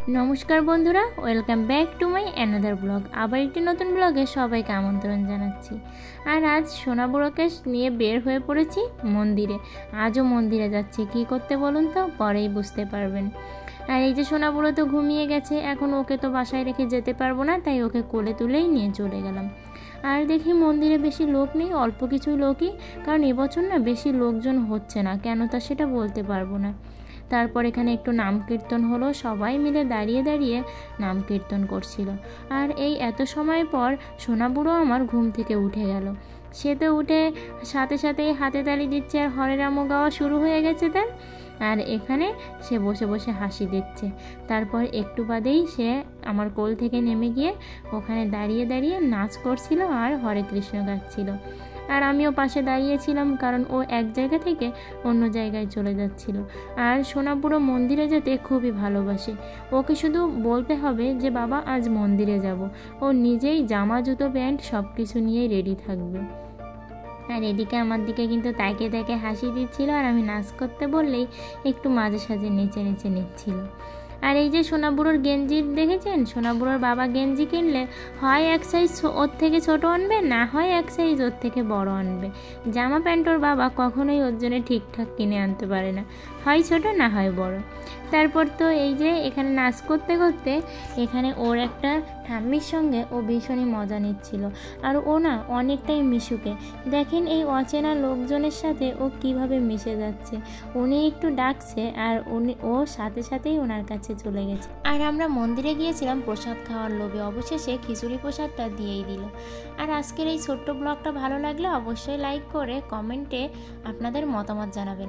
নমস্কার বন্ধুরা, welcome back to my another blog. আবার একটি নতুন ব্লগে সবাইকে আমন্ত্রণ জানাচ্ছি। আর আজ সোনাবুড়োকে নিয়ে বের হয়ে পড়েছি মন্দিরে। আজও মন্দিরে যাচ্ছি, কি করতে বলুন তো, পরেই বুঝতে পারবেন। আর এই যে সোনাবুড়ো তো ঘুমিয়ে গেছে, এখন ওকে তো বাসায় রেখে যেতে পারবো না, তাই ওকে কোলে তুলেই নিয়ে চলে গেলাম। আর দেখি মন্দিরে বেশি লোক নেই, অল্প কিছু লোকই, কারণ এবছর না বেশি লোকজন হচ্ছে না, কেন তা সেটা বলতে পারবো না। তারপর এখানে একটু নাম কীর্তন হলো, সবাই মিলে দাঁড়িয়ে দাঁড়িয়ে নাম কীর্তন করছিল। আর এই এত সময় পর সোনাবুড়ো আমার ঘুম থেকে উঠে গেল। সে তো উঠে সাথে সাথেই হাতে তালি দিচ্ছে আর হরে রাম গাওয়া শুরু হয়ে গেছে তার। আর এখানে সে বসে বসে হাসি দিচ্ছে। তারপর একটু বাদেই সে আমার কোল থেকে নেমে গিয়ে ওখানে দাঁড়িয়ে দাঁড়িয়ে নাচ করছিল আর হরে কৃষ্ণ গাচ্ছিল। আর আমিও পাশে দাঁড়িয়েছিলাম, কারণ ও এক জায়গা থেকে অন্য জায়গায় চলে যাচ্ছিল। আর সোনাবুড়ো মন্দিরে যেতে খুবই ভালোবাসে। ওকে শুধু বলতে হবে যে বাবা আজ মন্দিরে যাব, ও নিজেই জামা জুতো প্যান্ট সব কিছু নিয়েই রেডি থাকবে। আর এদিকে আমার দিকে কিন্তু তাকে তাকে হাসি দিচ্ছিল, আর আমি নাচ করতে বললেই একটু মাঝে সাঝে নেচে নেচে নিচ্ছিল। আর এই যে সোনাবুড়োর গেঞ্জি দেখেছেন, সোনাবুড়োর বাবা গেঞ্জি কিনলে হয় এক সাইজ ওর থেকে ছোট আনবে, না হয় এক সাইজ ওর থেকে বড় আনবে। জামা প্যান্ট ওর বাবা কখনোই ওর জন্য ঠিকঠাক কিনে আনতে পারে না, হয় ছোট না হয় বড়। তারপর তো এই যে এখানে নাচ করতে করতে এখানে ওর একটা ঠাম্মির সঙ্গে ও ভীষণই মজা নিচ্ছিল। আর ও না অনেকটাই মিশুকে, দেখেন এই অচেনা লোকজনের সাথে ও কিভাবে মিশে যাচ্ছে। উনি একটু ডাকছে আর ও সাথে সাথেই ওনার কাছে চলে গেছে। আর আমরা মন্দিরে গিয়েছিলাম প্রসাদ খাওয়ার লোভে, অবশেষে খিচুড়ি প্রসাদটা দিয়েই দিল। আর আজকের এই ছোট্ট ব্লগটা ভালো লাগলে অবশ্যই লাইক করে কমেন্টে আপনাদের মতামত জানাবেন।